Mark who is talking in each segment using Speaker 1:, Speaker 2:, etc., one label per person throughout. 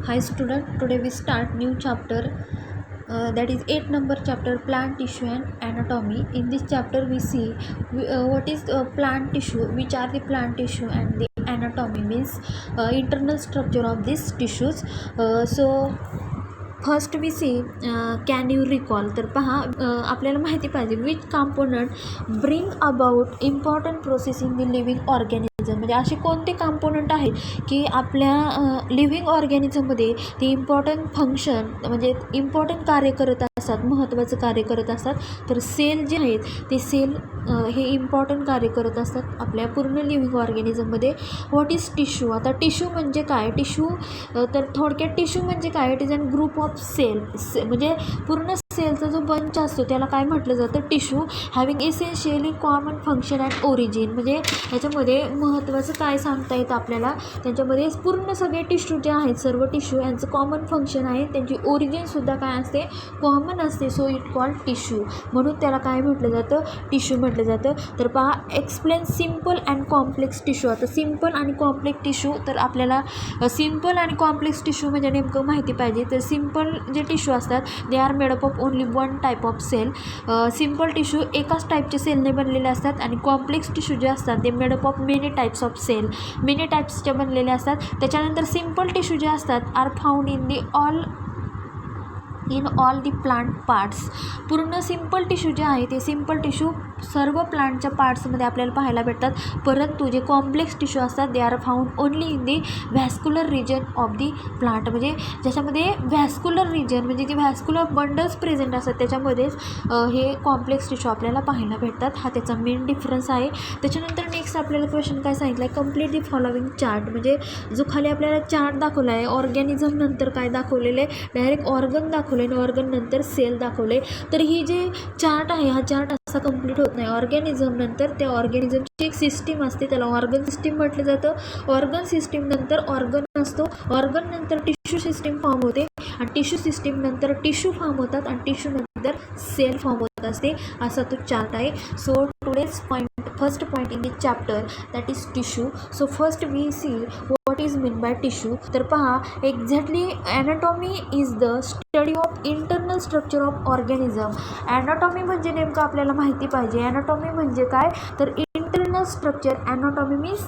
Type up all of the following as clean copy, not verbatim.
Speaker 1: Hi student, today we start new chapter that is 8 number chapter, plant tissue and anatomy. In this chapter we see what is plant tissue, which are the plant tissue, and the anatomy means internal structure of these tissues. So first we see can you recall. तर पहा, आपल्याला माहिती पाहिजे which component bring about important process in the living organism. म्हणजे असे कोणते component आहेत की आपल्या लिव्हिंग ऑर्गॅनिझममध्ये ते इम्पॉर्टंट फंक्शन म्हणजे इम्पॉर्टंट कार्य करत असतात, महत्त्वाचं कार्य करत असतात. तर सेल जे आहेत ते सेल हे इम्पॉर्टंट कार्य करत असतात आपल्या पूर्ण लिव्हिंग ऑर्गॅनिझममध्ये. What is tissue. आता टिश्यू म्हणजे काय. टिश्यू तर थोडक्यात टिश्यू म्हणजे काय, it is an group of cell. म्हणजे पूर्ण सेलचा जो बंच असतो त्याला काय म्हटलं जातं, tissue. Having essentially common function and origin. म्हणजे ह्याच्यामध्ये महत्त्वाचं काय सांगता येतं आपल्याला, त्यांच्यामध्ये पूर्ण सगळे टिश्यू जे आहेत, सर्व टिश्यू यांचं कॉमन फंक्शन आहे, त्यांची ओरिजिनसुद्धा काय असते, कॉमन असते. So it called tissue. म्हणून त्याला काय म्हटलं जातं, टिश्यू म्हटलं जातं. तर पहा, explain simple and complex tissue. आता सिम्पल आणि कॉम्प्लेक्स टिश्यू, तर आपल्याला सिम्पल आणि कॉम्प्लेक्स टिश्यू म्हणजे नेमकं माहिती पाहिजे. तर सिम्पल जे टिश्यू असतात they are made up of only one type of cell. Simple tissue एकाच टाईपचे सेलने बनलेले असतात आणि कॉम्प्लेक्स टिश्यू जे असतात ते made up of many types of cell, many टाईप्सचे बनलेले असतात. त्याच्यानंतर सिम्पल टिश्यू जे असतात are found in all the plant parts. पूर्ण सिम्पल टिश्यू जे आहे ते सिम्पल टिश्यू सर्व प्लांटच्या पार्ट्समध्ये आपल्याला पाहायला भेटतात. परंतु जे कॉम्प्लेक्स टिश्यू असतात they are found only in the vascular region of the plant. म्हणजे ज्याच्यामध्ये व्हॅस्क्युलर रिजन म्हणजे जे व्हॅस्क्युलर बंडल्स प्रेझेंट असतात त्याच्यामध्येच हे कॉम्प्लेक्स टिश्यू आपल्याला पाहायला भेटतात. हा त्याचा मेन डिफरन्स आहे. त्याच्यानंतर नेक्स्ट आपल्याला क्वेश्चन काय सांगितलं आहे, कम्प्लीट दी फॉलोविंग चार्ट. म्हणजे जो खाली आपल्याला चार्ट दाखवला आहे, ऑर्गॅनिझम नंतर काय दाखवलेलं आहे, डायरेक्ट ऑर्गन दाखवले आणि ऑर्गन नंतर सेल दाखवले. तर ही जे चार्ट आहे हा चार्ट असा कंप्लीट होत नाही. ऑर्गॅनिझम नंतर त्या ऑर्गॅनिझमची एक सिस्टीम असते, त्याला ऑर्गन सिस्टीम म्हटलं जातं. ऑर्गन सिस्टीम नंतर ऑर्गन असतो, ऑर्गन नंतर टिश्यू सिस्टीम फॉर्म होते आणि टिश्यू सिस्टीम नंतर टिश्यू फॉर्म होतात आणि टिश्यू नंतर सेल फॉर्म होत असते. असा तो चार्ट आहे. So today's first point in this chapter that is tissue. So first we see what is mean by tissue. तर पहा, exactly anatomy is the study of internal structure of organism. Anatomy म्हणजे नेमकं आपल्याला माहिती पाहिजे. Anatomy म्हणजे काय, तर internal structure. Anatomy means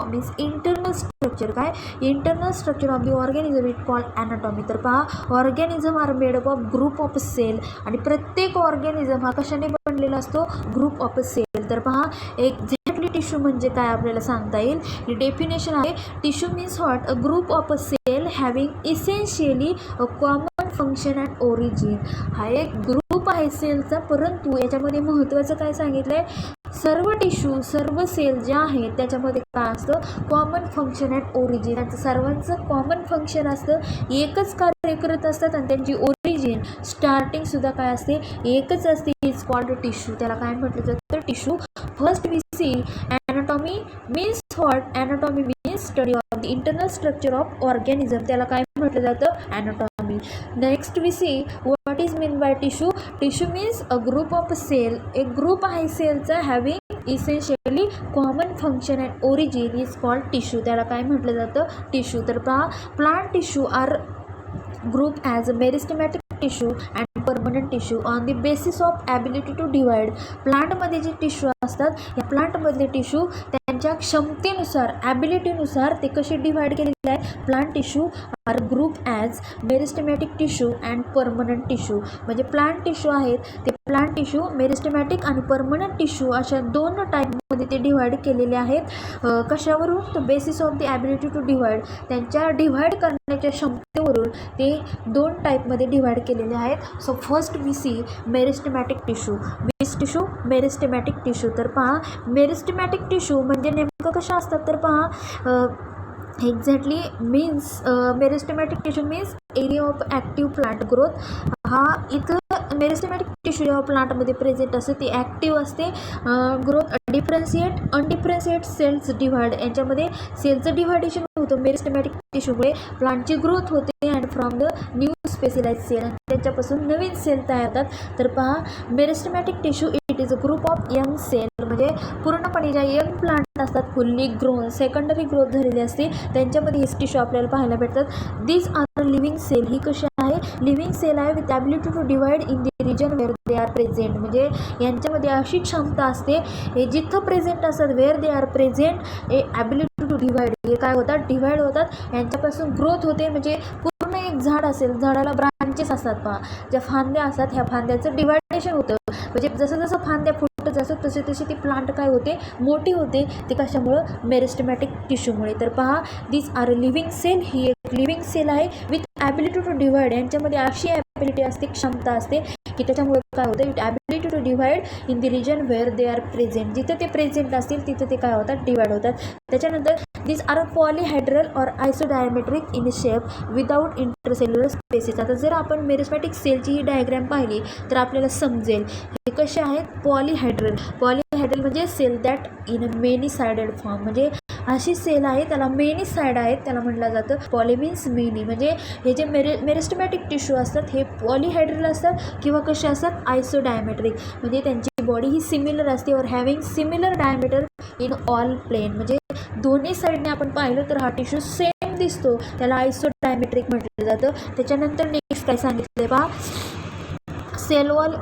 Speaker 1: means internal structure. काय, internal structure of the organism it called anatomy. तर पहा, organism are made up of group of sale आणि प्रत्येक ऑर्गॅनिझम हा कशाने बनलेला असतो, ग्रुप ऑफ सेल. तर पहा, एक्झॅक्टली टिश्यू म्हणजे काय आपल्याला सांगता येईल. ही डेफिनेशन आहे, tissue means what, a group of a cell having essentially a common function and origin. हा एक ग्रुप आहे सेलचा, परंतु याच्यामध्ये महत्त्वाचं काय सांगितलं आहे, सर्व टिश्यू सर्व सेल जे आहेत त्याच्यामध्ये काय असतं, कॉमन फंक्शन अँड ओरिजिन. त्यांचं सर्वांचं कॉमन फंक्शन असतं, एकच कार्य करत असतात आणि त्यांची ओरिजिन स्टार्टिंगसुद्धा काय असते, एकच असते. Is called tissue. त्याला काय म्हटलं जातं, tissue. First we see anatomy means what, anatomy means study of the internal structure of organism. त्याला काय म्हटलं जातं, anatomy. Next we see what is mean by tissue. Tissue means a group of cell. एक ग्रुप आहे सेलचा having essentially common function and origin is called tissue. त्याला काय म्हटलं जातं, टिश्यू. तर पहा, plant tissue are group as a meristematic tissue and permanent tissue on the basis of ability to divide. प्लांटमध्ये जे टिश्यू असतात या प्लांटमधले टिश्यू त्यांच्या क्षमतेनुसार, ॲबिलिटीनुसार ते कसे डिवाइड केलेले आहेत. Plant tissue are group as meristematic tissue and permanent tissue. म्हणजे प्लांट टिश्यू आहेत ते प्लांट टिश्यू, मेरिस्टेमॅटिक आणि परमनंट टिश्यू अशा दोन टाईपमध्ये ते डिवाइड केलेले आहेत. कशावरून, तर basis of the ability to divide. त्यांच्या डिव्हाइड करण्याच्या क्षमतेवरून ते दोन टाईपमध्ये डिवाइड केलेले आहेत. So first we see meristematic tissue. Which tissue, meristematic tissue. तर पहा, मेरिस्टेमॅटिक टिश्यू म्हणजे नेमकं कशा असतात, तर पहा, exactly means meristematic tissue means area of active plant growth. हा इथं मेरिस्टेमॅटिक टिश्यू जेव्हा प्लांटमध्ये प्रेझेंट असते ती ॲक्टिव्ह असते, growth differentiate undifferentiate cells divide, यांच्यामध्ये सेलचं डिव्हायडेशन होतं मेरिस्टेमॅटिक टिश्यूमुळे, प्लांटची ग्रोथ होते and from the new specialise cell, त्याच्यापासून नवीन सेल तयार होतात. तर पहा meristematic tissue it is a group of young cell, म्हणजे पूर्णपणे ज्या यंग प्लांट असतात फुल्ली ग्रोन सेकंडरी ग्रोथ झालेली असते त्यांच्यामध्ये हे टिश्यू आपल्याला पाहायला भेटतात. दीज आर लिव्हिंग सेल, ही कशी आहे लिव्हिंग सेल आहे with ability to divide in the region where they are present, म्हणजे यांच्यामध्ये अशी क्षमता असते हे जिथं प्रेझेंट असतात where they are present a ability to divide, हे काय होतात डिवाइड होतात, यांच्यापासून ग्रोथ होते. म्हणजे पूर्ण एक झाड असेल झाडाला ब्रांचेस असतात पहा, ज्या फांद्या असतात ह्या फांद्याचं डिवायडेशन होतं, म्हणजे जसं जसं फांद्या फुटत असतात तसे तसे ती प्लांट काय होते मोठी होते, ते कशामुळं मेरिस्टेमॅटिक टिश्यूमुळे. तर पहा दिस आर अ लिव्हिंग सेल, ही एक लिव्हिंग सेल आहे विथ ॲबिलिटी टू डिवाइड, यांच्यामध्ये अशी ॲबिलिटी असते क्षमता असते की त्याच्यामुळे काय होतं with ability to divide in the region where they are present, जिथं ते प्रेझेंट असतील तिथं ते काय होतात डिवाइड होतात. त्याच्यानंतर दिस R a polyhedral or isodiametric in shape without intercellular spaces. आता जर आपण मेरिस्टेमॅटिक सेलची ही डायग्रॅम पाहिली तर आपल्याला समजेल हे कसे आहेत पॉलीहायड्रल. पॉलीहायड्रल म्हणजे cell that in a many sided form, म्हणजे अशी सेल आहे त्याला मेनी साईड आहेत त्याला म्हटलं जातं. पॉली मीन्स मेनी, म्हणजे हे जे मेरिस्टेमॅटिक टिश्यू असतात हे पॉलीहायड्रल असतात किंवा कसे असतात आयसोडायमेट्रिक, म्हणजे त्यांची बॉडी ही सिमिलर असते or having similar diameter in all plane, म्हणजे दोन्ही साईडने आपण पाहिलं तर हा टिश्यू सेम दिसतो, त्याला आयसोडायमेट्रिक म्हटलं जातं. त्याच्यानंतर नेक्स्ट काय सांगितलं पहा cell wall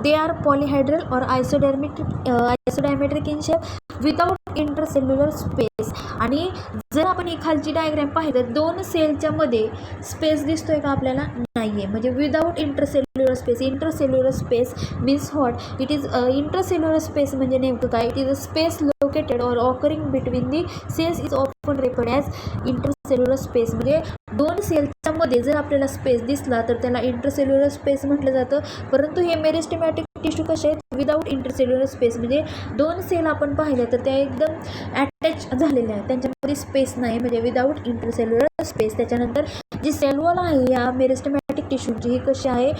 Speaker 1: they are polyhedral or isodiametric in shape without intercellular space. आणि जर आपण ही खालची डायग्रॅम पाहिली तर दोन सेलच्या मध्ये स्पेस दिसतोय का आपल्याला नाही आहे, म्हणजे without intercellular space. Intercellular space means what it is intercellular space म्हणजे नेमकं काय it is a space located or occurring between the cells is often referred as intercellular space, म्हणजे दोन सेलच्या मध्ये जर आपल्याला स्पेस दिसला तर त्याला इंटरसेल्युलर स्पेस म्हटलं जातं. परंतु हे मेरिस्टेमॅटिक टिश्यू कसे आहेत विदाउट इंटरसेल्युलर स्पेस, म्हणजे दोन सेल आपण पाहिल्या तर त्या एकदम अटॅच झालेल्या आहेत त्यांच्यामध्ये स्पेस नाही, म्हणजे विदाउट इंटरसेल्युलर स्पेस. त्याच्यानंतर जी सेल वॉल आहे या मेरिस्टेमॅटिक टिश्यूची ही कशी आहे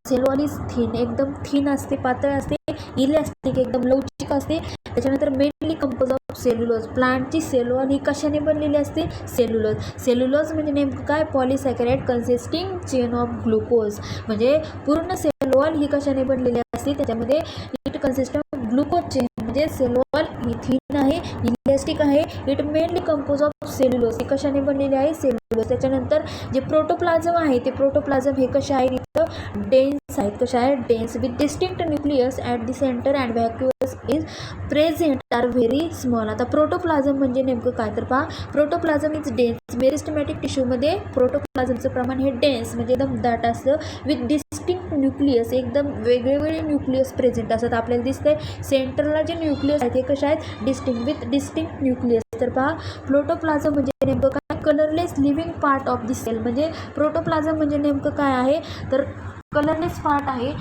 Speaker 1: सेल वॉल इज थिन, एकदम थिन असते पातळ असते इलॅस्टिक एकदम लवचिक असते. त्याच्यानंतर मेनली कंपोज ऑफ सेल्युलोज, प्लांटची सेल वॉल ही कशाने बनलेली असते सेल्युलोज. सेल्युलोज म्हणजे नेमकं काय polysaccharide consisting chain of glucose, म्हणजे पूर्ण सेल वॉल ही कशाने बनलेली असते त्याच्यामध्ये it consist of glucose chain, म्हणजे सेल वॉल ही थिन आहे इलॅस्टिक आहे. It mainly compose of cellulose, ही कशाने बनलेली आहे सेल्युलोज. त्याच्यानंतर जे प्रोटोप्लाझम आहे ते प्रोटोप्लाझम हे कसे आहे इथं डेन्स आहेत, कशा आहे dense with distinct nucleus at the centre and vacuoles is present are very small. आता प्रोटोप्लाझम म्हणजे नेमकं काय तर पहा प्रोटोप्लाझम इज डेन्स, मेरिस्टेमॅटिक टिश्यूमध्ये प्रोटोप्लाझमचं प्रमाण हे डेन्स म्हणजे एकदम दाट असतं विथ डिस्टिंक्ट न्यूक्लियस, एकदम वेगवेगळे न्यूक्लियस प्रेझेंट असतात. आपल्याला दिसतंय सेंटरला जे न्यूक्लियस आहेत ते कशा आहेत विथ डिस्टिंक्ट न्यूक्लियस. तर पहा प्रोटोप्लाझम म्हणजे नेमकं काय colourless living part of the cell, म्हणजे प्रोटोप्लाझम म्हणजे नेमकं काय आहे तर कलरलेस पार्ट आहे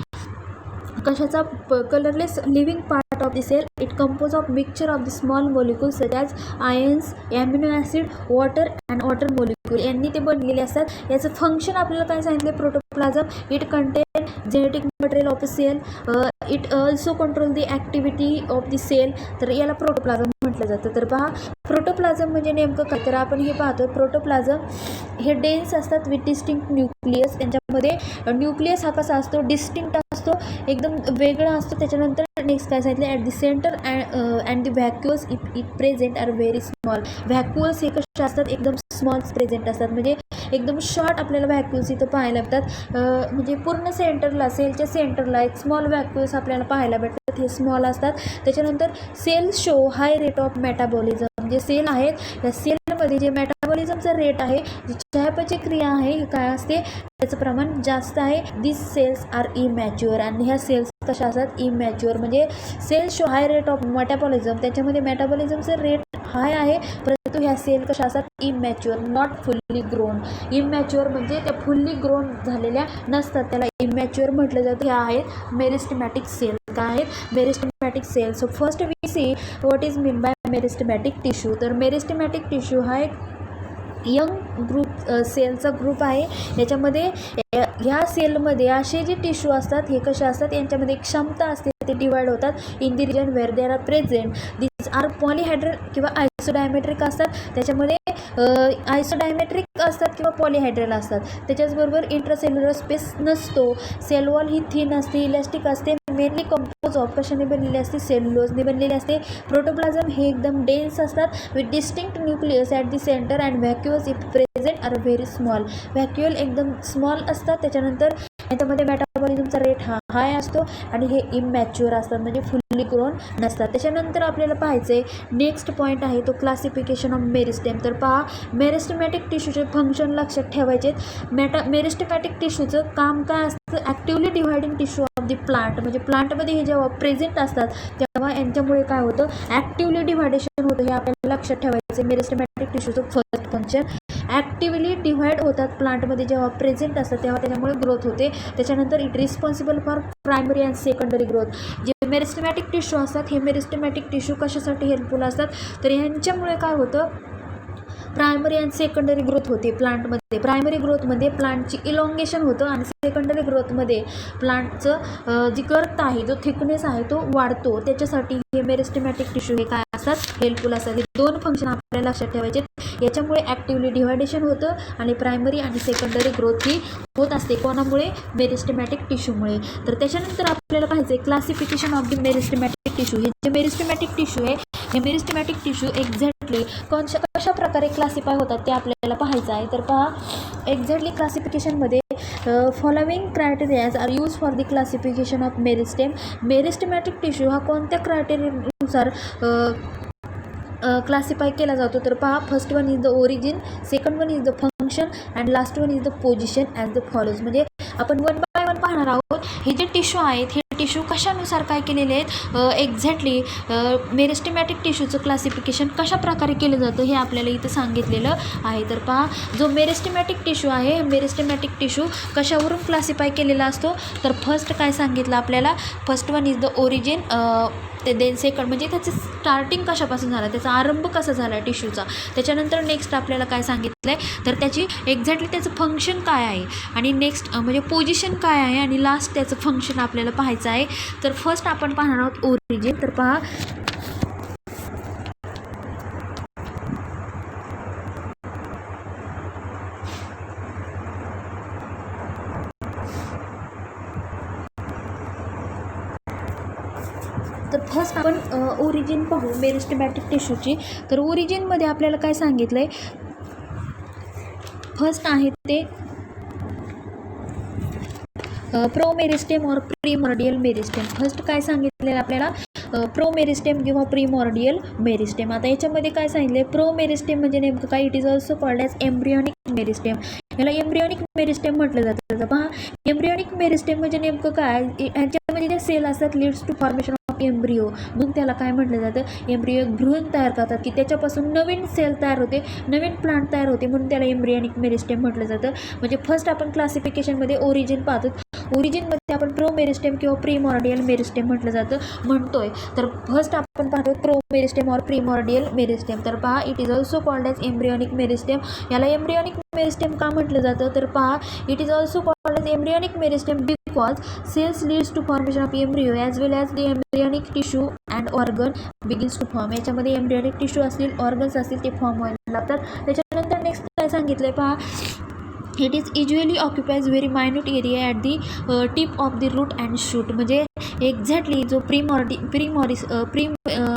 Speaker 1: कशाचा colourless living part of the cell. It compose of mixture of the small molecules such as ions amino acid water and water molecule यांनी ते बनलेले असतात. याचं फंक्शन आपल्याला काय सांगितलं protoplasm it contain genetic material of the cell, it also control the activity of the cell, तर याला प्रोटोप्लाझम म्हटलं जातं. तर पहा प्रोटोप्लाझम म्हणजे नेमकं काय तर आपण हे पाहतो प्रोटोप्लाझम हे डेन्स असतात विथ डिस्टिंक्ट न्यूक्लियस, त्यांच्यामध्ये न्यूक्लियस हा कसा असतो डिस्टिंक्ट असतो एकदम वेगळा असतो. त्याच्यानंतर नेक्स्ट काय सांगितलं at the centre and the vacuoles it present are very small. Vacuoles हे कसे असतात एकदम स्मॉल प्रेझेंट असतात, म्हणजे एकदम शॉर्ट आपल्याला व्हॅक्युल्स इथं पाहायला भेटतात. म्हणजे पूर्ण सेंटरला सेलच्या सेंटरला एक स्मॉल व्हॅक्युल्स आपल्याला पाहायला भेटतात, हे स्मॉल असतात. त्याच्यानंतर cell show high rate of metabolism, जे सेल आहेत या सेलमध्ये जे मेटाबॉलिझमचा रेट आहे जी चयापचय क्रिया आहे हे काय असते त्याचं प्रमाण जास्त आहे. दिस सेल्स आर इमॅच्युअर, आणि ह्या सेल्स कशा असतात इमॅच्युअर, म्हणजे cell show high rate of metabolism त्याच्यामध्ये मेटाबॉलिझमचं रेट हाय आहे परंतु ह्या सेल कशा असतात immature not fully grown. Immature म्हणजे त्या फुल्ली ग्रोन झालेल्या नसतात त्याला इमॅच्युअर म्हटलं जातं. ह्या आहेत मेरिस्टेमॅटिक सेल. काय आहेत meristematic cell. So first we see what is mean by meristematic tissue. तर मेरिस्टेमॅटिक टिश्यू हा एक यंग ग्रुप सेलचा ग्रुप आहे. याच्यामध्ये ह्या सेलमध्ये असे जे टिश्यू असतात हे कसे असतात यांच्यामध्ये एक क्षमता असते ते डिवाइड होतात in the region where there are present. This are polyhedral किंवा आयसोडायमेट्रिक असतात. त्याच्यामध्ये आयसोडायमेट्रिक असतात किंवा पॉलीहायड्रल असतात. त्याच्याचबरोबर इंट्रासेल्युलर स्पेस नसतो. सेल वॉल ही थिन असते, इलॅस्टिक असते, मेनली कंपोज ऑफ कशाने बनलेली असते, सेल्युलोजने बनलेली असते. प्रोटोप्लाझम हे एकदम डेन्स असतात with distinct nucleus at the centre and vacuoles if present are very small. Vacuole एकदम स्मॉल असतात. त्याच्यानंतर याच्यामध्ये मेटाबॉलिझमचा रेट हा हाय असतो आणि हे इमॅच्युअर असतात म्हणजे फुल्ली ग्रोन नसतात. त्याच्यानंतर आपल्याला पाहायचं आहे नेक्स्ट पॉईंट आहे तो क्लासिफिकेशन ऑफ मेरिस्टेम. तर पहा मेरिस्टेमॅटिक टिश्यूचे फंक्शन लक्षात ठेवायचे. मेरिस्टेमॅटिक टिश्यूचं काम काय असतं, actively dividing tissue of the plant. म्हणजे प्लांटमध्ये हे जेव्हा प्रेझेंट असतात तेव्हा यांच्यामुळे काय होतं, ॲक्टिवली डिव्हायडेशन होतं. हे आपल्याला लक्षात ठेवायचं. मेरिस्टेमॅटिक टिश्यूचं फर्स्ट फंक्शन ॲक्टिवली डिव्हाइड होतात प्लांटमध्ये जेव्हा प्रेझेंट असतात तेव्हा त्याच्यामुळे ग्रोथ होते. त्याच्यानंतर it responsible for primary and secondary growth. जे मेरिस्टेमॅटिक टिश्यू असतात हे मेरिस्टेमॅटिक टिश्यू कशासाठी हेल्पफुल असतात, तर यांच्यामुळे काय होतं, प्रायमरी अँड सेकंडरी ग्रोथ होते प्लांटमध्ये. प्रायमरी ग्रोथमध्ये प्लांटची इलॉंगेशन होतं आणि सेकंडरी ग्रोथमध्ये प्लांटचं जी गर्थ आहे, जो थिकनेस आहे तो वाढतो. त्याच्यासाठी हे मेरिस्टेमॅटिक टिश्यू हे काय असतात, हेल्पफुल असतात. हे दोन फंक्शन आपल्याला लक्षात ठेवायचे. याच्यामुळे ॲक्टिवली डिव्हायडेशन होतं आणि प्रायमरी आणि सेकंडरी ग्रोथ ही होत असते. कोणामुळे, मेरिस्टेमॅटिक टिश्यूमुळे. तर त्याच्यानंतर आपल्याला पाहायचं आहे क्लासिफिकेशन ऑफ द मेरिस्टेमॅटिक टिश्यू. हे जे मेरिस्टेमॅटिक टिश्यू आहे हे मेरिस्टेमॅटिक टिश्यू एक्झॅक्टली कशा प्रकारे क्लासिफाय होतात ते आपल्याला पाहायचं आहे. तर पहा एक्झॅक्टली क्लासिफिकेशनमध्ये following criterias are use for the classification of meristem. Meristematic tissue हा कोणत्या क्रायटेरियानुसार क्लासिफाय केला जातो, तर पहा first one is the origin, second one is the function and last one is the position as the follows. म्हणजे आपण one by one पाहणार आहोत. हे जे टिश्यू आहेत हे टिश्यू कशानुसार काय केलेले आहेत, एक्झॅक्टली मेरिस्टेमॅटिक टिश्यूचं क्लासिफिकेशन कशा प्रकारे केलं जातं हे आपल्याला इथं सांगितलेलं आहे. तर पहा जो मेरिस्टेमॅटिक टिश्यू आहे, मेरिस्टेमॅटिक टिश्यू कशावरून क्लासिफाय केलेला असतो, तर फर्स्ट काय सांगितलं आपल्याला, first one is the origin, ते देन सेकंड म्हणजे त्याचं स्टार्टिंग कशापासून झालं, त्याचा आरंभ कसा झाला टिश्यूचा. त्याच्यानंतर नेक्स्ट आपल्याला काय सांगितलं आहे, तर त्याची एक्झॅक्टली त्याचं फंक्शन काय आहे आणि नेक्स्ट म्हणजे पोझिशन काय आहे आणि लास्ट त्याचं फंक्शन आपल्याला पाहायचं आहे. तर फर्स्ट आपण पाहणार आहोत ओरिजिन. तर पहा तर फर्स्ट आपण ओरिजिन पाहू मेरिस्टेमॅटिक टिश्यूची. तर ओरिजिनमध्ये आपल्याला काय सांगितलं आहे, फर्स्ट आहे ते प्रोमेरिस्टेम और प्रीमॉर्डियल मेरिस्टेम. फर्स्ट काय सांगितलेलं आपल्याला, प्रोमेरिस्टेम किंवा प्रीमॉर्डियल मेरिस्टेम. आता याच्यामध्ये काय सांगितलं आहे, प्रोमेरिस्टेम म्हणजे नेमकं काय, it is also called as embryonic meristem. याला एम्ब्रियॉनिक मेरिस्टेम म्हटलं जातं. पहा एम्ब्रियॉनिक मेरिस्टेम म्हणजे नेमकं काय, यांच्यामध्ये जे सेल असतात leads to formation of embryo. मग त्याला काय म्हटलं जातं, एम्ब्रिओ भ्रूण तयार करतात की त्याच्यापासून नवीन सेल तयार होते, नवीन प्लांट तयार होते, म्हणून त्याला एम्ब्रियॉनिक मेरिस्टेम म्हटलं जातं. म्हणजे फर्स्ट आपण क्लासिफिकेशनमध्ये ओरिजिन पाहतो. ओरिजिनमध्ये आपण प्रोमेरिस्टेम किंवा प्रीमॉर्डियल मेरिस्टेम म्हणतोय. तर फर्स्ट आपण पाहतो प्रोमेरिस्टेम और प्रीमॉर्डियल मेरिस्टेम. तर पहा it is also called as embryonic meristem. याला एम्ब्रियॉनिक मेरिस्टेम का म्हटलं जातं, तर पहा it is also called as embryonic meristem because cells leads to formation of embryo as well as the embryonic tissue and organ begins to form. याच्यामध्ये embryonic tissue असतील, organs असतील, ते फॉर्म व्हायला लागतात. त्याच्यानंतर नेक्स्ट काय सांगितलं आहे पहा, it is usually occupies very minute area at the tip of the root and shoot. म्हणजे एक्झॅक्टली जो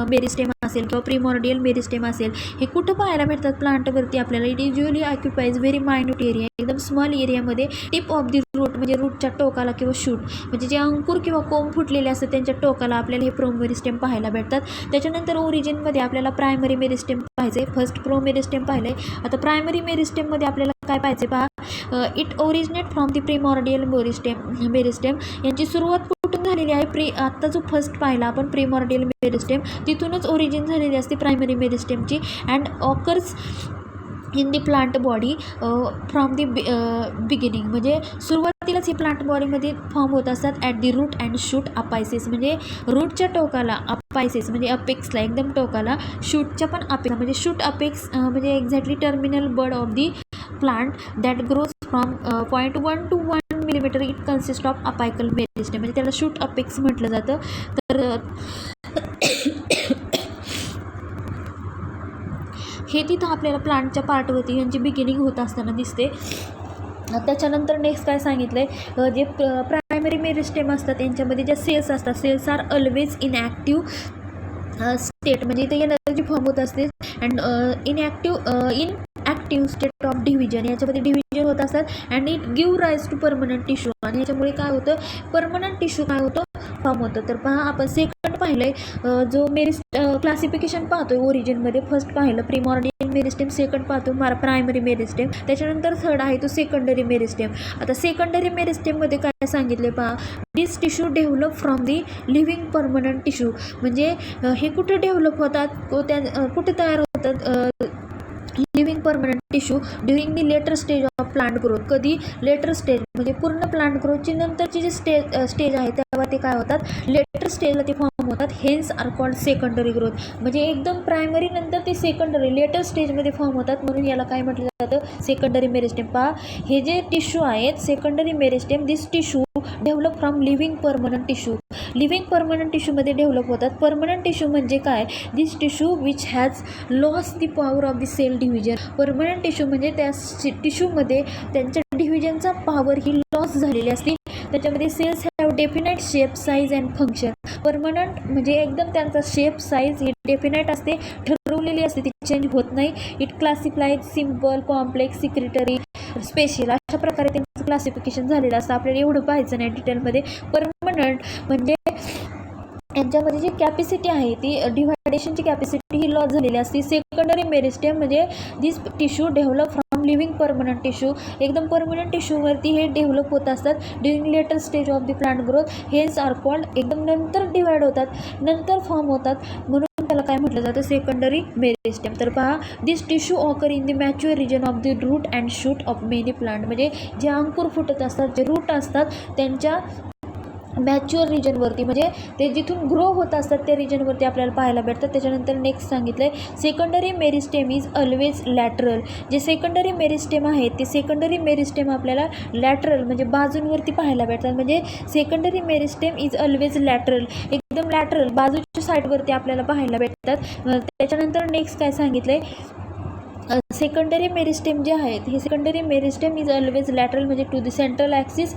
Speaker 1: मेरिस्टेम असेल किंवा प्रीमॉर्डियल मेरिस्टेम असेल हे कुठं पाहायला भेटतात प्लांटवरती आपल्याला. It is usually occupies very minute area, एकदम स्मॉल एरियामध्ये टिप ऑफ दी रूट म्हणजे रूटच्या टोकाला किंवा शूट म्हणजे जे अंकुर किंवा कोंब फुटलेले असतात त्यांच्या टोकाला आपल्याला हे प्रोमेरिस्टेम पाहायला भेटतात. त्याच्यानंतर ओरिजिनमध्ये आपल्याला प्रायमरी मेरिस्टेम पाहायचं आहे. फर्स्ट प्रोमेरिस्टेम पाहिलं आहे. आता प्रायमरी मेरिस्टेममध्ये आपल्याला काय पाहायचे पहा, it originate from the primordial meristem. यांची सुरुवात कुठून झालेली आहे, आत्ता जो फर्स्ट पाहिला आपण प्रीमॉर्डियल मेरिस्टेम तिथूनच ओरिजिन झालेली असते प्रायमरी मेरिस्टेमची. And occurs in the plant body from the beginning. म्हणजे सुरुवातीलाच ही प्लांट बॉडीमध्ये फॉर्म होत असतात at the root and shoot apices. म्हणजे रूटच्या टोकाला अपायसिस म्हणजे अपेक्सला एकदम टोकाला, शूटच्या पण अपेक्स म्हणजे शूट अपेक्स म्हणजे exactly terminal bud of the plant that grows from 0.1 to 1 millimetre it consist of apical meristem, म्हणजे त्याला शूट अपेक्स म्हटलं जातं. तर हे तिथं आपल्याला प्लांटच्या पार्टवरती यांची बिगिनिंग होत असताना दिसते. त्याच्यानंतर नेक्स्ट काय सांगितलं आहे, जे प्रायमरी मेरिस्टेम असतात त्यांच्यामध्ये ज्या सेल्स असतात, cells are always inactive state, म्हणजे इथे एनर्जी फॉर्म होत असते. And active state of division, याच्यामध्ये डिव्हिजन होत असतात. And it give rise to permanent tissue, आणि याच्यामुळे काय होतं, परमनंट टिश्यू काय होतं, फॉर्म होतं. तर पहा आपण सेकंड पाहिलं आहे, जो क्लासिफिकेशन पाहतो आहे ओरिजिनमध्ये, फर्स्ट पाहिलं प्रिमॉर्डियल मेरिस्टेम, सेकंड पाहतो प्रायमरी मेरिस्टेम, त्याच्यानंतर थर्ड आहे तो सेकंडरी मेरिस्टेम. आता सेकंडरी मेरिस्टेममध्ये काय सांगितले पहा, this tissue develop from the living permanent tissue, म्हणजे हे कुठे डेव्हलप होतात, कुठे तयार होतात living permanent tissue during the later stage of plant growth. कधी लेटर स्टेज म्हणजे पूर्ण प्लांट ग्रोथची नंतरची जी स्टेज आहे तेव्हा ते काय होतात, लेटर स्टेजला ते फॉर्म होतात. Hence are called secondary growth, म्हणजे एकदम प्रायमरी नंतर ते सेकंडरी लेटर स्टेजमध्ये फॉर्म होतात, म्हणून याला काय म्हटलं जातं, सेकंडरी मेरिस्टेम. पहा हे जे टिश्यू आहेत secondary meristem, this tissue develop from living permanent tissue, living permanent टिश्यूमध्ये डेव्हलप होतात. परमनंट टिश्यू म्हणजे काय, this tissue which has loss the power of the cell division. Permanent tissue म्हणजे त्या टिश्यूमध्ये त्यांच्या डिव्हिजनचा पॉवर ही लॉस झालेली असते. त्याच्यामध्ये cells have definite shape, size and function. Permanent म्हणजे एकदम त्यांचा शेप, साईज ही डेफिनाईट असते, ठरवलेली असते, ती चेंज होत नाही. It classified simple, complex, secretory, special, अशा प्रकारे त्यांचं क्लासिफिकेशन झालेलं असतं. आपल्याला एवढं पाहायचं नाही डिटेलमध्ये. परमनंट म्हणजे यांच्यामध्ये जी कॅपॅसिटी आहे ती डिव्हायडेशनची कॅपॅसिटी ही लॉस झालेली असते. सेकंडरी मेरिस्टेम म्हणजे this tissue develop from living permanent tissue, एकदम परमनंट टिश्यूवरती हे डेव्हलप होत असतात during later stage of the plant growth. Hence are called, एकदम नंतर डिवाइड होतात, नंतर फॉर्म होतात, म्हणून त्याला काय म्हटलं जातं, सेकंडरी मेरिस्टेम. तर पहा, this tissue occur in the mature region of the root and shoot of many plant, म्हणजे जे अंकुर फुटत असतात, जे रूट असतात त्यांच्या मॅच्युअर रिजनवरती, म्हणजे ते जिथून ग्रो होत असतात त्या रिजनवरती आपल्याला पाहायला भेटतात. त्याच्यानंतर नेक्स्ट सांगितलं आहे, secondary meristem is always lateral. जे सेकंडरी मेरिस्टेम आहेत ते सेकंडरी मेरिस्टेम आपल्याला लॅटरल म्हणजे बाजूंवरती पाहायला भेटतात. म्हणजे secondary meristem is always lateral, एकदम लॅटरल बाजूच्या साईडवरती आपल्याला पाहायला भेटतात. त्याच्यानंतर नेक्स्ट काय सांगितलं आहे, सेकंडरी मेरिस्टेम जे आहेत हे secondary meristem is always lateral, म्हणजे टू द सेंट्रल ॲक्सिस.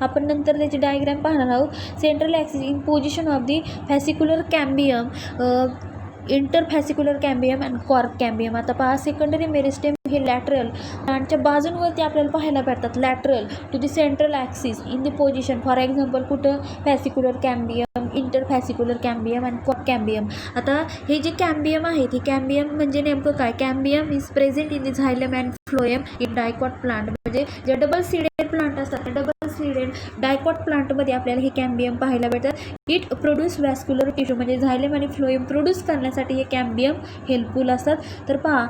Speaker 1: आपण नंतर त्याची डायग्राम पाहणार आहोत. Central axis in position of the fascicular cambium, interfascicular cambium and cork cambium. आता पहा, सेकंडरी मेरिस्टेम हे लॅटरल प्लांटच्या बाजूंवरती आपल्याला पाहायला भेटतात, lateral to the central axis in the position. For example कुठं, fascicular cambium, interfascicular cambium and cork cambium. आता हे जे कॅम्बियम आहेत, हे कॅम्बियम म्हणजे नेमकं काय, cambium is present in the झायलम and phloem in dicot plant, म्हणजे जे डबल सीडेड प्लांट असतात त्या डबल सीडेड डायकॉट प्लांटमध्ये आपल्याला हे कॅम्बियम पाहायला भेटतात. इट प्रोड्यूस व्हॅस्क्युलर टिश्यू, म्हणजे झायलम आणि फ्लोएम प्रोड्यूस करण्यासाठी हे कॅम्बियम हेल्पफुल असतात. तर पहा,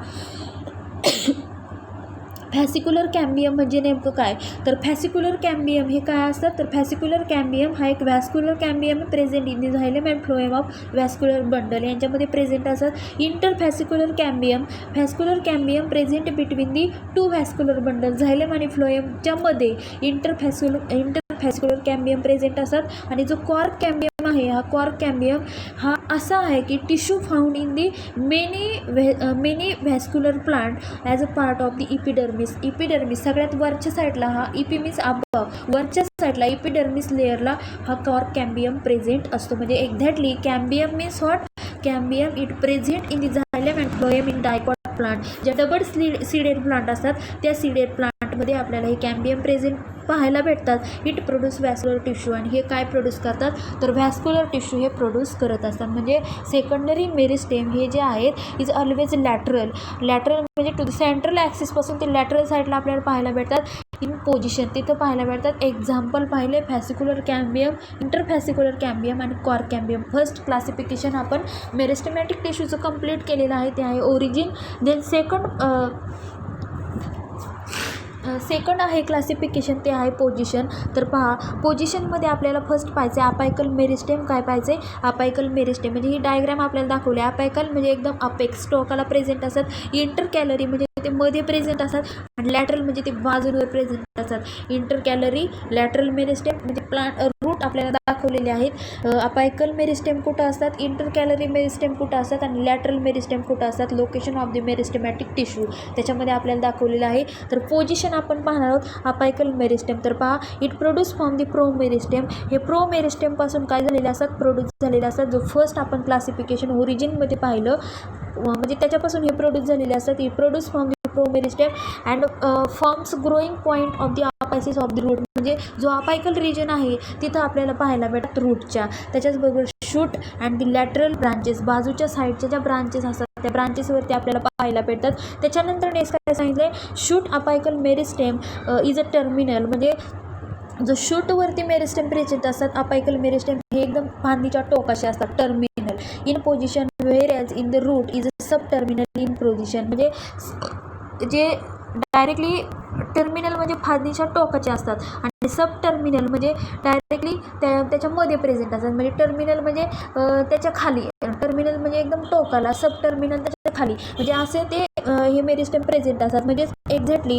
Speaker 1: फॅसिक्युलर कॅम्बियम म्हणजे नेमकं काय, तर फॅसिक्युलर कॅम्बियम हे काय असतात, तर फॅसिक्युलर कॅम्बियम हा एक vascular cambium present in the xylem and phloem of vascular bundle, यांच्यामध्ये प्रेझेंट असतात. Interfascicular cambium, fascicular cambium present between the two vascular bundle, xylem आणि फ्लोएमच्या मध्ये इंटरफॅसिक्युलर कॅम्बियम प्रेझेंट असतात. आणि जो कॉर्क कॅम्बियम आहे, हा कॉर्क कॅम्बियम हा असा आहे की tissue found in the many vascular plant as a part of the epidermis. Epidermis सगळ्यात वरच्या साईडला, हा इपी मीन्स अबव, वरच्या साईडला इपिडर्मिस लेअरला हा कॉर्क कॅम्बियम प्रेझेंट असतो. म्हणजे exactly cambium means what, cambium it present in the xylem and phloem in dicot plant. ज्या डबल सीडेड प्लांट असतात त्या सीडेड प्लांटमध्ये आपल्याला हे कॅम्बियम प्रेझेंट पाहायला भेटतात. इट प्रोड्यूस व्हॅस्क्युलर टिश्यू, आणि हे काय प्रोड्यूस करतात, तर व्हॅस्क्युलर टिश्यू हे प्रोड्यूस करत असतात. म्हणजे सेकंडरी मेरिस्टेम हे जे आहेत इज ऑलवेज लॅटरल, लॅटरल म्हणजे टू द सेंट्रल ॲक्सिसपासून ते लॅटरल साईडला आपल्याला पाहायला भेटतात इन पोझिशन, तिथं पाहायला भेटतात. एक्झाम्पल पाहिले, फॅसिक्युलर कॅम्बियम, इंटरफॅसिक्युलर कॅम्बियम आणि कॉर्क कॅम्बियम. फर्स्ट क्लासिफिकेशन आपण मेरिस्टेमॅटिक टिश्यूचं कंप्लीट केलेलं आहे, ते आहे ओरिजिन. देन सेकंड आहे क्लासिफिकेशन, ते आहे पोझिशन. तर पहा, पोझिशनमध्ये आपल्याला फर्स्ट पाहायचं आहे अपायकल मेरिस्टेम. काय पाहायचं आहे, अपायकल मेरिस्टेम, म्हणजे ही डायग्राम आपल्याला दाखवली. अपायकल म्हणजे एकदम अपेक्स टोकाला प्रेझेंट असतात. इंटर कॅलरी म्हणजे ते मध्ये प्रेझेंट असतात आणि लॅटरल म्हणजे ते बाजूंवर प्रेझेंट असतात. इंटरकॅलरी लॅटरल मेरिस्टेम म्हणजे प्लांट रूट आपल्याला दाखवलेले आहेत. अपायकल मेरिस्टेम कुठं असतात, इंटरकॅलरी मेरिस्टेम कुठं असतात आणि लॅटरल मेरिस्टेम कुठं असतात. लोकेशन ऑफ द मेरिस्टेमॅटिक टिश्यू त्याच्यामध्ये आपल्याला दाखवलेलं आहे. तर पोझिशन आपण पाहणार आहोत अपायकल मेरिस्टेम. तर पहा, it produce from the pro meristem. हे प्रो मेरिस्टेमपासून काय झालेले असतात, प्रोड्यूस झालेले असतात. जो फर्स्ट आपण क्लासिफिकेशन ओरिजिनमध्ये पाहिलं म्हणजे त्याच्यापासून हे प्रोड्यूस झालेले असतात. It produce from the pro meristem and forms growing point of the apices of the root. म्हणजे जो अपायकल रिजन आहे तिथं आपल्याला पाहायला भेटतात रूटच्या. त्याच्याचबरोबर shoot and the lateral branches, बाजूच्या साईडच्या ज्या ब्रांचेस असतात त्या ब्रांचेसवरती आपल्याला पाहायला भेटतात. त्याच्यानंतर नेक्स्ट काय सांगितलं आहे, shoot apical meristem is a terminal. म्हणजे जो शूटवरती मेरिस्टेम प्रेझेंट असतात, अपायकल मेरिस्टेम हे एकदम फांदीच्या टोकाशी असतात, terminal in position, whereas in the root is a sub terminal in position. म्हणजे जे डायरेक्टली टर्मिनल म्हणजे फांदीच्या टोकाचे असतात आणि सब टर्मिनल म्हणजे डायरेक्टली त्याच्यामध्ये प्रेझेंट असतात. म्हणजे टर्मिनल म्हणजे त्याच्या खाली, टर्मिनल म्हणजे एकदम टोकाला, सब टर्मिनल त्याच्या खाली, म्हणजे असे ते हे मेरिस्टेम प्रेझेंट असतात. म्हणजे exactly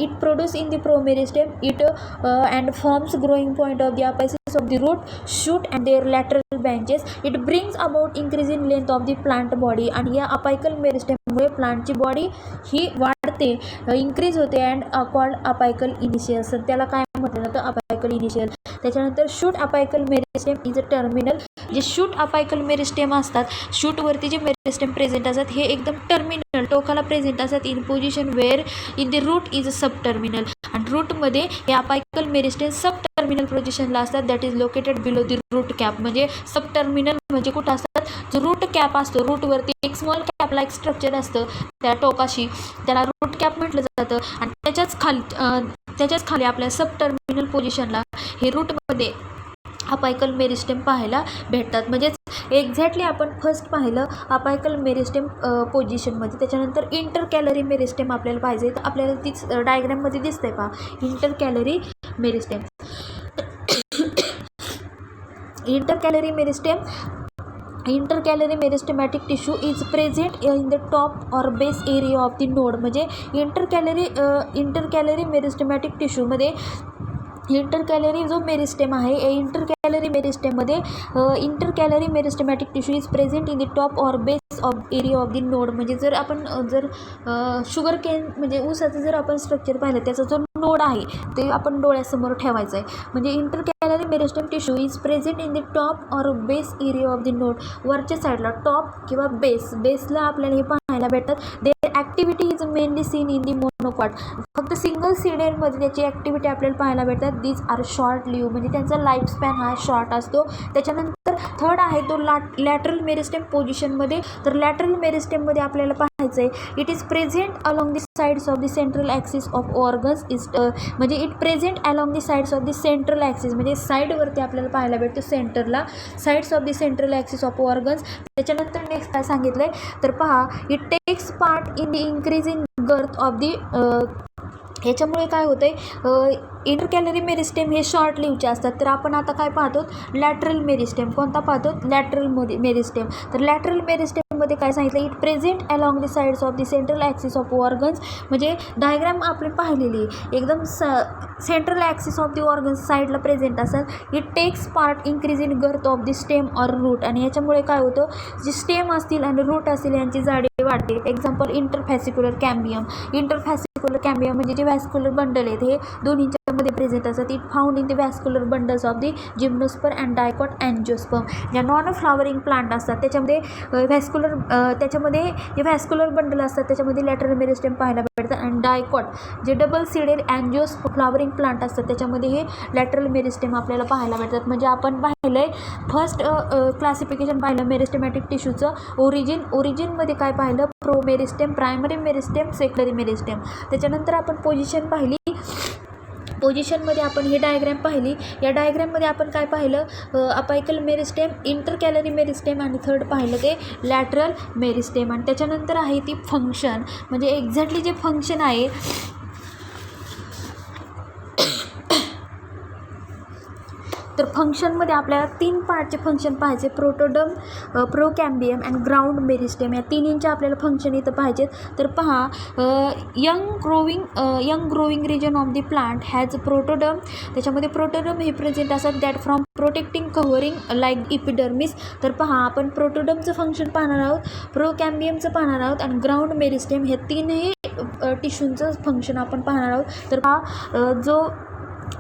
Speaker 1: it produce in the pro meristem it and forms growing point of the apices of the root, shoot and their lateral branches. It brings about increase in length of the plant body. आणि या apical मेरिस्टेममुळे प्लांटची body ही वाढते, increase होते and called apical initials. त्याला काय म्हटलं जातं, apical initial. त्याच्यानंतर shoot apical meristem is a terminal. जे शूट अपायकल मेरिस्टेम असतात, शूटवरती जे मेरिस्टेम प्रेझेंट असतात हे एकदम टर्मिनल टोकाला प्रेझेंट असतात. In position where in the root is a sub terminal. आणि रूटमध्ये हे अपायकल मेरिस्टेम सब टर्मिनल पोझिशनला असतात. That is located below the root cap. म्हणजे सब टर्मिनल म्हणजे कुठं असतात, जो रूट कॅप असतो, रूटवरती एक स्मॉल कॅप लाईक स्ट्रक्चर असतं त्या टोकाशी, त्याला रूट कॅप म्हटलं जातं. आणि त्याच्याच खाली आपल्या सब टर्मिनल पोझिशनला हे रूटमध्ये अपायकल मेरिस्टेम पाहायला भेटतात. म्हणजेच एक्झॅक्टली आपण फर्स्ट पाहिलं अपायकल मेरिस्टेम पोझिशनमध्ये. त्याच्यानंतर इंटरकॅलरी मेरिस्टेम आपल्याला पाहिजे, तर आपल्याला तीच डायग्राममध्ये दिसतंय पहा, intercalary meristem. Intercalary meristematic tissue is present in the top or base area of the node. म्हणजे इंटरकॅलरी मेरिस्टेमॅटिक टिश्यूमध्ये इंटरकॅलरी जो मेरिस्टेम आहे, intercalary meristematic tissue is present in the top or base of area of the node. म्हणजे जर आपण sugar cane म्हणजे ऊसाचं जर आपण स्ट्रक्चर पाहिलं, त्याचा जो नोड आहे ते आपण डोळ्यासमोर ठेवायचं आहे. म्हणजे intercalary meristem tissue is present in the top or base area of the node. वरच्या साईडला टॉप किंवा बेसला आपल्याला हे पाहायला भेटतात. Their activity is mainly seen in the monocot. फक्त सिंगल सीडेडमध्ये त्याची ॲक्टिव्हिटी आपल्याला पाहायला भेटतात. These are short live. म्हणजे त्यांचा लाईफ स्पॅन हा शॉर्ट असतो. त्याच्यानंतर थर्ड आहे तो लॅटरल मेरिस्टेम पोझिशनमध्ये. तर लॅटरल मेरिस्टेममध्ये आपल्याला पाहायचं आहे, it is present along the sides of the central axis of organs. म्हणजे it present along the sides of the central axis. म्हणजे साईडवरती आपल्याला पाहायला भेटतो, सेंटरला, sides of the central axis of organs. त्याच्यानंतर नेक्स्ट काय सांगितलं आहे, तर पहा, it takes part in the increase in girth of the. ह्याच्यामुळे काय होतं आहे, इंटरकॅलरी मेरिस्टेम हे शॉर्ट लिव्हचे असतात. तर आपण आता काय पाहतो, लॅटरल मेरिस्टेम. कोणता पाहतो, लॅटरल मेरिस्टेम. तर लॅटरल मेरिस्टेममध्ये काय सांगितलं, it present along the sides of the central axis of organs. म्हणजे डायग्राम आपली पाहिलेली एकदम central axis of the organs साईडला प्रेझेंट असतात. It takes part increase in girth of the stem or root. आणि ह्याच्यामुळे काय होतं, जे स्टेम असतील आणि रूट असतील यांची जाडी वाढते. Example interfascicular cambium. Interfascicular cambium म्हणजे जे व्हॅस्क्युलर बंडल आहेत हे दोन्हीच्या मध्ये प्रेझेंट असतात. It found in the vascular bundles of the जिम्नोस्पर and dicot angiosperm. ज्या नॉन फ्लावरिंग प्लांट असतात त्याच्यामध्ये त्याच्यामध्ये जे व्हॅस्क्युलर बंडल असतात त्याच्यामध्ये लॅटरल मेरिस्टेम पाहायला भेटतात. आणि डायकॉट जे डबल सीडेड अँजिओस फ्लावरिंग प्लांट असतात त्याच्यामध्ये हे लॅटरल मेरिस्टेम आपल्याला पाहायला भेटतात. म्हणजे आपण पाहिलं आहे फर्स्ट क्लासिफिकेशन पाहिलं मेरिस्टेमॅटिक टिश्यूचं. ओरिजिनमध्ये काय पाहिलं, pro meristem, primary meristem, secondary meristem. त्याच्यानंतर आपण पोझिशन पाहिली. पोझिशनमध्ये आपण ही डायग्रॅम पाहिली. या डायग्रॅममध्ये आपण काय पाहिलं, अपायकल मेरिस्टेम, इंटरकॅलरी मेरिस्टेम आणि थर्ड पाहिलं ते लॅटरल मेरिस्टेम. आणि त्याच्यानंतर आहे ती फंक्शन. म्हणजे एक्झॅक्टली जे फंक्शन आहे तर फंक्शनमध्ये आपल्याला 3 पार्टचे फंक्शन पाहायचे, protoderm, procambium and ground meristem, या तिन्हींचे आपल्याला फंक्शन इथं पाहिजेत. तर पहा, young growing region of the plant has protoderm, त्याच्यामध्ये प्रोटोडर्म हे प्रेझेंट असतात that from protecting covering like epidermis. तर पहा, आपण प्रोटोडर्मचं फंक्शन पाहणार आहोत, प्रोकॅम्बियमचं पाहणार आहोत आणि ग्राउंड मेरिस्टेम हे तीनही टिश्यूंचं फंक्शन आपण पाहणार आहोत. तर पहा, जो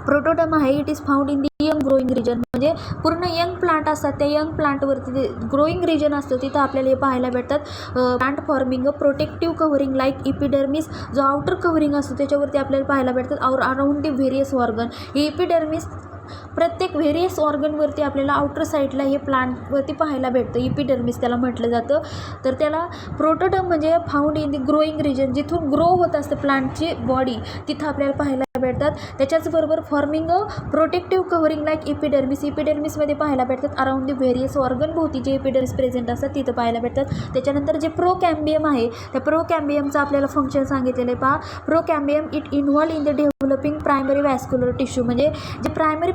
Speaker 1: प्रोटोडर्म आहे it is found in the young growing region, म्हणजे पूर्ण यंग प्लांट असतात त्या यंग प्लांटवरती ग्रोईंग रिजन असतो तिथं आपल्याला हे पाहायला भेटतात. Plant forming a protective covering like epidermis, जो आउटर कव्हरिंग असतो त्याच्यावरती आपल्याला पाहायला भेटतात. और अराउंड दी व्हेरियस ऑर्गन, हे इपिडर्मिस प्रत्येक व्हेरियस ऑर्गनवरती आपल्याला आउटर साईडला हे प्लांटवरती पाहायला भेटतं, इपिडर्मिस त्याला म्हटलं जातं. तर त्याला प्रोटोडर्म म्हणजे found in the growing region, जिथून ग्रो होत असतं प्लांटची बॉडी तिथं आपल्याला पाहायला भेटतात. त्याच्याचबरोबर forming a protective covering like epidermis, इपिडर्मिसमध्ये पाहायला भेटतात अराउंड दी व्हेरियस ऑर्गन भोवती जे इपिडर्मिस प्रेझेंट असतात तिथं पाहायला भेटतात. त्याच्यानंतर जे प्रोकॅम्बियम आहे त्या प्रोकॅम्बियमचं आपल्याला फंक्शन सांगितलेलं आहे. पहा, procambium it involve in the developing primary vascular tissue, म्हणजे जे प्रायमरी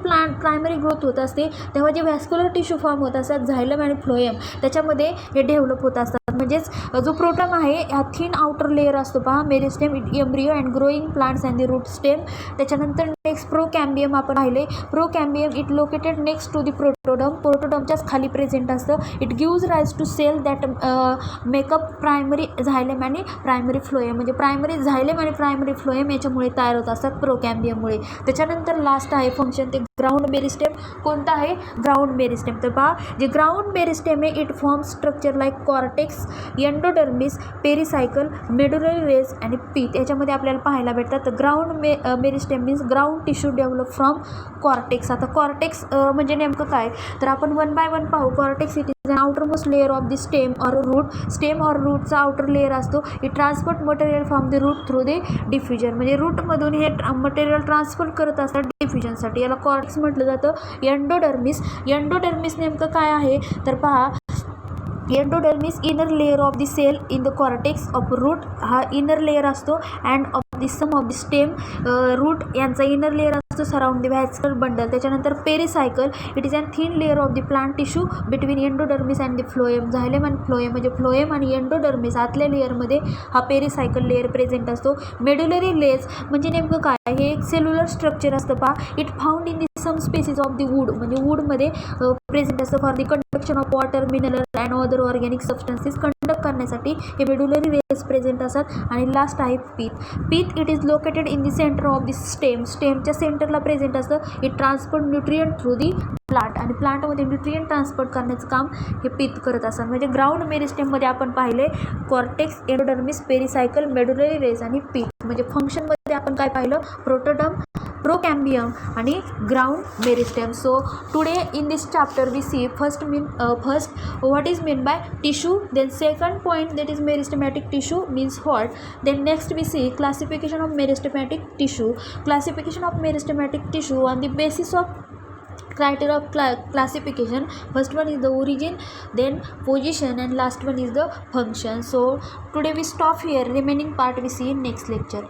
Speaker 1: ग्रोथ होत असते तेव्हा जे व्हॅस्क्युलर टिश्यू फॉर्म होत असतात झायलम आणि फ्लोएम त्याच्यामध्ये हे डेव्हलप होत असतात. म्हणजेच जो प्रोटोडर्म आहे हा थिन आउटर लेअर असतो. पहा, meristem it embryo and growing plants and the root stem. त्याच्यानंतर नेक्स्ट प्रोकॅम्बियम आपण पाहिले, procambium it located next to the protoderm, प्रोटोडर्मच्याच खाली प्रेझेंट असतं. It gives rise to cell that make up primary xylem आणि primary phloem, म्हणजे primary xylem आणि primary phloem याच्यामुळे तयार होत असतात प्रोकॅम्बियममुळे. त्याच्यानंतर लास्ट आहे फंक्शन ते ग्राउंड मेरिस्टेम. कोणतं आहे? Ground meristem. तर पहा, जे ग्राउंड मेरिस्टेम आहे it form structure like cortex, endodermis, pericycle, medullary rays आणि पीथ याच्यामध्ये आपल्याला पाहायला भेटतात. तर ground meristem means ground tissue develop from cortex. आता कॉर्टेक्स म्हणजे नेमकं काय, तर आपण वन बाय वन पाहू. Cortex it is an outermost layer of the stem or root, stem or रूटचा आउटर लेअर असतो. It transport material from the route through the diffusion, म्हणजे रूटमधून हे मटेरियल ट्रान्सफर करत असतात डिफ्युजनसाठी, याला कॉर्टेक्स म्हटलं जातं. एंडोडर्मिस, एंडोडर्मिस नेमकं काय आहे, तर पहा, endodermis inner layer of the cell in the cortex of root, हा इनर लेअर असतो. And of the some of the stem, root यांचा इनर लेअर असतो सराउंड द व्हॅस्क्युलर बंडल. त्याच्यानंतर pericycle it is an thin layer of the plant tissue between endodermis and the phloem, xylem आणि phloem, म्हणजे phloem आणि endodermis आतल्या लेअरमध्ये हा pericycle layer present असतो. मेडुलरी लेस म्हणजे नेमकं काय, हे एक सेल्युलर स्ट्रक्चर असतं. पहा, it found in the some species of the wood, म्हणजे वूडमध्ये प्रेझेंट असतं for the conduction of water, mineral and other organic substances conduct करण्यासाठी हे मेडुलरी रेस प्रेझेंट असतात. आणि लास्ट आहे pith. Pith it is located in the centre of the stem, स्टेमच्या सेंटरला प्रेझेंट असतं. It transport nutrient through the plant, आणि प्लांटमध्ये न्यूट्रियंट ट्रान्सपोर्ट करण्याचं काम हे पीथ करत असतात. म्हणजे ग्राउंड मेरिस्टेममध्ये आपण पाहिले cortex, endodermis, pericycle, medullary rays आणि पीथ. म्हणजे फंक्शनमध्ये आपण काय पाहिलं, प्रोटोडर्म, प्रोकॅम्बियम आणि ground meristem. So today in this chapter we see first what is meant by tissue, then second point that is meristematic tissue means what, then next we see classification of meristematic tissue, classification of meristematic tissue on the basis of criteria of classification. First one is the origin, then position, and last one is the function. So today we stop here, remaining part we see in next lecture.